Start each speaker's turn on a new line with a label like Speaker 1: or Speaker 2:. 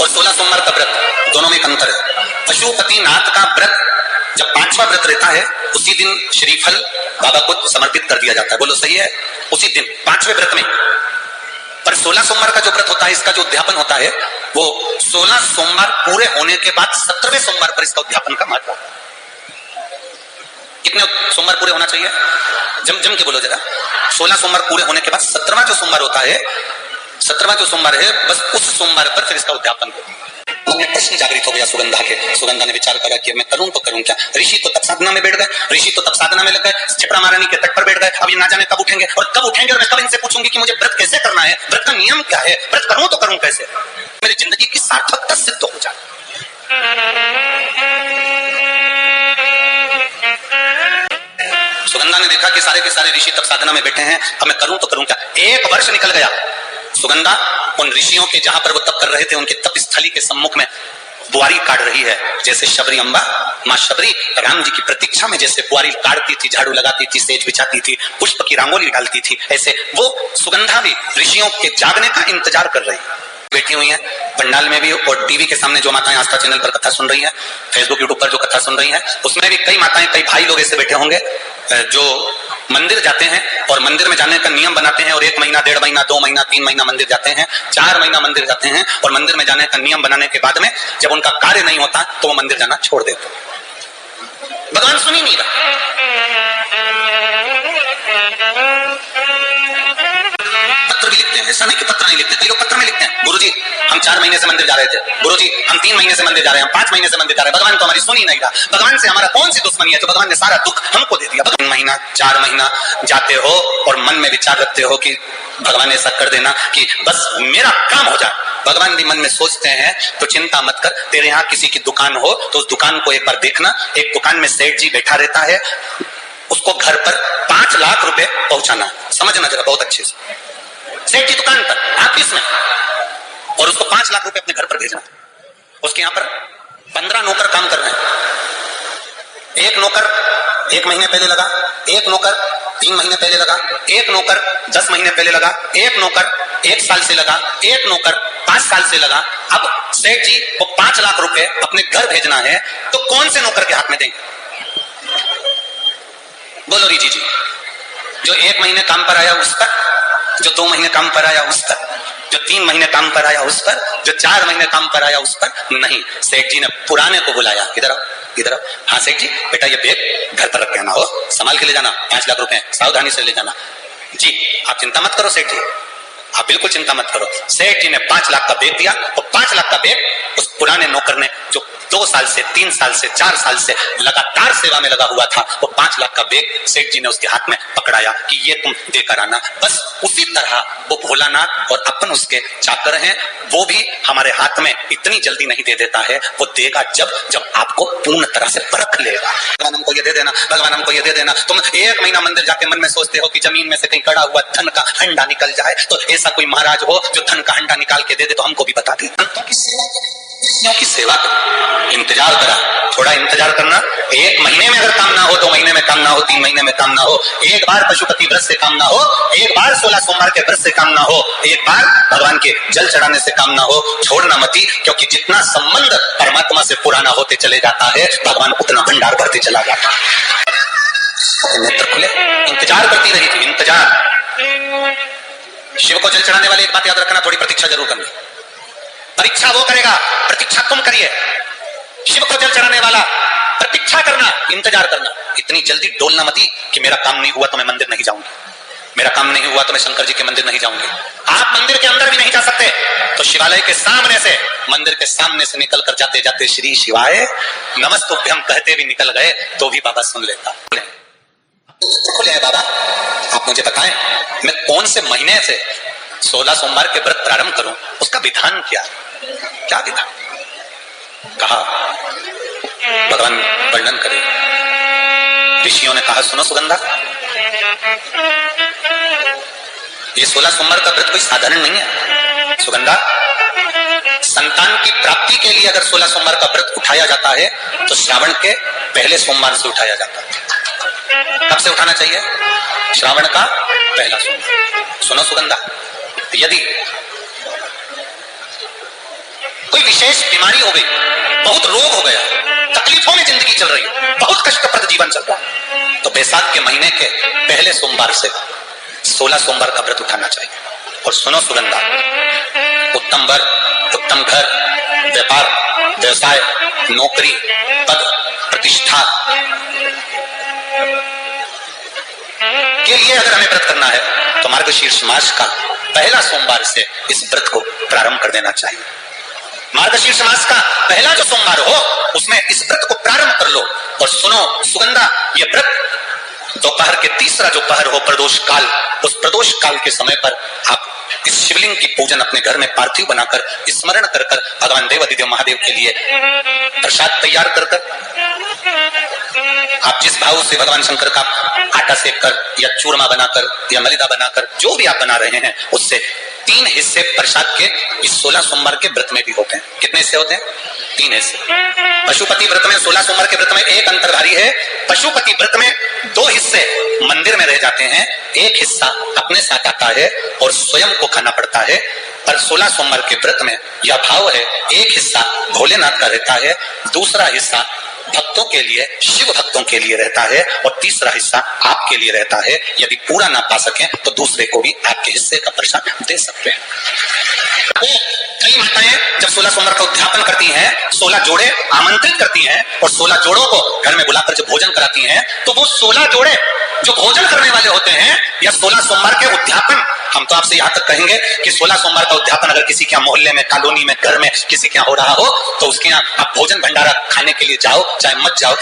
Speaker 1: और 16 सोमवार का व्रत, दोनों में एक अंतर है। पशुपतिनाथ का व्रत जब 5वां व्रत रहता है उसी दिन श्रीफल बाबा को समर्पित कर दिया जाता है। बोलो सही है? उसी दिन 5वें व्रत में। पर 16 सोमवार का जो व्रत होता है, इसका जो उद्यापन होता है वो 16 सोमवार पूरे होने के बाद 17वें सोमवार पर इसका उद्यापन का महत्व होता है। कितने सोमवार पूरे होना चाहिए? जम के बोलो जरा। 16 सोमवार पूरे होने के बाद 17वां जो सोमवार होता है, 17वां जो सोमवार है, बस उस सोमवार पर फिर इसका उद्यापन होता है। मन में प्रश्न जागृत हो गया सुगंधा के। सुगंधा ने विचार करा कि मैं करूं तो करूं क्या। ऋषि तो तप साधना में बैठ गए, ऋषि तो तप साधना में लग गए, छिपरा महारानी के तट पर बैठ गए। अब ये ना जाने कब उठेंगे और कब उठेंगे, और मैं कब इनसे पूछूंगी कि मुझे व्रत कैसे करना है, व्रत का नियम क्या है, व्रत करूं तो करूं कैसे, मेरी जिंदगी की सार्थकता सिद्ध हो जाए। सुगंधा ने देखा कि सारे के सारे ऋषि तप साधना में बैठे हैं, अब मैं करूं तो करूं क्या। 1 वर्ष निकल गया। सुगंधा उन ऋषियों के जहां पर वो तप कर रहे थे उनके तप स्थली के सम्मुख में बुआरी काट रही है। जैसे शबरी अम्बा, माँ शबरी राम जी की प्रतीक्षा में जैसे बुआरी काटती थी, झाड़ू लगाती थी, सेज बिछाती थी, पुष्प की रंगोली डालती थी, ऐसे वो सुगंधा भी ऋषियों के जागने का इंतजार कर रही बैठी हुई है। पंडाल में भी और टीवी के सामने जो माताएं आस्था चैनल पर कथा सुन रही है, फेसबुक यूट्यूब पर जो कथा सुन रही है, उसमें भी कई माताएं, कई भाई लोग ऐसे बैठे होंगे जो मंदिर जाते हैं और मंदिर में जाने का नियम बनाते हैं और 1 महीना, 1.5 महीना, 2 महीना, 3 महीना मंदिर जाते हैं, 4 महीना मंदिर जाते हैं और मंदिर में जाने का नियम बनाने के बाद में जब उनका कार्य नहीं होता तो वो मंदिर जाना छोड़ देते हैं। भगवान सुन ही नहीं रहा। पत्र भी लिखते हैं, ऐसा नहीं कि पत्र नहीं लिखते, कई लोग पत्र में लिखते हैं, गुरुजी हम 4 महीने से मंदिर जा रहे थे, गुरुजी हम 3 महीने से मंदिर जा रहे हैं, हम 5 महीने से मंदिर जा रहे हैं, भगवान तो हमारी सुन ही नहीं रहा। भगवान से हमारा कौन सी दुश्मनी है जो भगवान ने सारा दुख हमको दे दिया। 3 महीना 4 महीना जाते हो और मन में विचार रखते हो कि भगवान ऐसा कर देना कि बस मेरा काम हो जाए। भगवान भी मन में सोचते हैं तो चिंता मत कर, तेरे यहाँ किसी की दुकान हो तो उस दुकान को एक बार देखना। एक दुकान में सेठ जी बैठा रहता है, उसको घर पर 5 लाख रुपए पहुंचाना। समझना जरा बहुत अच्छे से। सेठ जी दुकान पर, ऑफिस में, और उसको 5 लाख रुपए अपने घर पर भेजना। उसके यहाँ पर 15 नौकर काम कर रहे हैं। एक नौकर 1 महीने पहले लगा, एक नौकर 3 महीने पहले लगा, एक नौकर 10 महीने पहले लगा, एक नौकर 1 साल से लगा, एक नौकर 5 साल से लगा। अब सेठ जी को 5 लाख रुपए अपने घर भेजना है तो कौन से नौकर के हाथ में देंगे? बोलो रीजी जी। जो 1 महीने काम पर आया उस पर, जो 2 महीने काम पर आया उस पर, जो 3 महीने काम पर आया उस पर, जो 4 महीने काम पर आया उस पर नहीं। सेठ जी ने पुराने को बुलाया, इधर आओ, इधर आओ। हाँ सेठ जी, बेटा ये बैग घर पर रख के आना, हो संभाल के ले जाना, 5 लाख रुपए सावधानी से ले जाना। जी आप चिंता मत करो सेठ जी, आप बिल्कुल चिंता मत करो। सेठ जी ने 5 लाख का बैग दिया और 5 लाख का बैग उस पुराने नौकर ने जो 2 साल से, 3 साल से, 4 साल से लगातार सेवा में लगा हुआ था, वो 5 लाख का बैग सेठ जी ने उसके हाथ में पकड़ाया कि ये तुम देकर आना। बस उसी तरह वो भोलानाथ और अपन उसके चाकर हैं, वो भी हमारे हाथ में इतनी जल्दी नहीं दे देता है, वो देगा जब आपको पूर्ण तरह से परख लेगा। भगवान हमको ये दे देना, भगवान हमको ये दे देना। तुम 1 महीना मंदिर जाके मन में सोचते हो कि जमीन में से कहीं कड़ा हुआ धन का हंडा निकल जाए, तो ऐसा कोई महाराज हो जो धन का हंडा निकाल के दे दे तो हमको भी बता दे। संतों की सेवा करें, ऋषियों की सेवा करें, इंतजार करा, थोड़ा इंतजार करना। 1 महीने में अगर काम ना हो, 2 महीने में काम ना हो, 3 महीने में काम ना हो, एक बार पशुपति व्रत से काम ना हो, एक बार 16 सोमवार के व्रत से काम ना हो, एक बार भगवान के जल चढ़ाने से काम ना हो, छोड़ना मती। क्योंकि जितना संबंध परमात्मा से पुराना होते चले जाता है, भगवान उतना भंडार भरते चला जाता है। नेत्र खुले, इंतजार करती रही थी, इंतजार। शिव को जल चढ़ाने वाले एक बात याद रखना, थोड़ी प्रतीक्षा जरूर करनी। परीक्षा वो करेगा, प्रतीक्षा तुम करिए। शिव को जल चढ़ाने वाला प्रतीक्षा करना, इंतजार करना। इतनी जल्दी डोलना मती कि मेरा काम नहीं हुआ तो मैं मंदिर नहीं जाऊंगी, मेरा काम नहीं हुआ तो मैं शंकर जी के मंदिर नहीं जाऊंगी। आप मंदिर के अंदर भी नहीं जा सकते तो शिवालय के सामने से, मंदिर के सामने से निकल कर जाते जाते श्री शिवाय नमस्तुभ्यम कहते भी निकल गए तो भी बाबा सुन लेता। खुले बाबा, आप मुझे बताएं मैं कौन से महीने से 16 सोमवार के व्रत प्रारंभ करूं, उसका विधान क्या विधान? कहा भगवान वर्णन करे। ऋषियों ने कहा सुनो सुगंधा, ये 16 सोमवार का व्रत कोई साधारण नहीं है। सुगंधा, संतान की प्राप्ति के लिए अगर 16 सोमवार का व्रत उठाया जाता है तो श्रावण के पहले सोमवार से उठाया जाता है। कब से उठाना चाहिए? श्रावण का पहला सोमवार। सुनो सुगंधा, यदि कोई विशेष बीमारी हो गई, बहुत रोग हो गया, तकलीफों में जिंदगी चल रही है, बहुत कष्टप्रद जीवन चल रहा है, तो बैसाख के महीने के पहले सोमवार से 16 सोमवार का व्रत उठाना चाहिए। और सुनो सुगंधा, उत्तम वर, उत्तम घर, व्यापार, व्यवसाय, नौकरी, पद, प्रतिष्ठा के लिए अगर हमें व्रत करना है तो मार्गशीर्ष मास का पहला सोमवार से इस व्रत को प्रारंभ कर देना चाहिए। मार्गशीर्ष मास का पहला जो सोमवार हो उसमें इस व्रत को प्रारंभ कर लो। और सुनो सुगंधा, ये व्रत दोपहर के तीसरा जो पहर हो प्रदोष काल, उस प्रदोष काल के समय पर आप इस शिवलिंग की पूजन अपने घर में पार्थिव बनाकर स्मरण कर कर भगवान देवादिदेव महादेव के लिए प्रसाद तैयार कर आप जिस भाव से भगवान शंकर का आटा सेक कर या चूरमा बनाकर या मलिदा बनाकर जो भी आप बना रहे हैं, उससे 3 हिस्से प्रसाद के इस 16 सोमवार के व्रत में भी होते हैं। कितने हिस्से होते हैं? 3 हिस्से। पशुपति व्रत में 16 सोमवार के व्रत में एक अंतर भारी है। पशुपति व्रत में 2 हिस्से मंदिर में रह जाते हैं, एक हिस्सा अपने साथ आता है और स्वयं को खाना पड़ता है। पर 16 सोमवार के व्रत में यह भाव है, एक हिस्सा भोलेनाथ का रहता है, दूसरा हिस्सा भक्तों के लिए, शिव भक्तों के लिए रहता है और तीसरा हिस्सा आपके लिए रहता है। यदि पूरा ना पा सकें तो दूसरे को भी आपके हिस्से का प्रसाद दे सकते हैं। कई माताएं जब 16 सोमवार का उद्यापन करती हैं, 16 जोड़े आमंत्रित करती हैं और 16 जोड़ों को घर में बुलाकर जब भोजन कराती हैं, तो वो 16 जोड़े जो भोजन करने वाले होते हैं या 16 सोमवार के उद्यापन, हम तो आपसे यहां तक कहेंगे कि 16 सोमवार का उद्यापन अगर किसी के मोहल्ले में, कॉलोनी में, घर में किसी के यहाँ हो रहा हो तो उसके यहाँ आप भोजन भंडारा खाने के लिए जाओ, चाहे मत जाओ।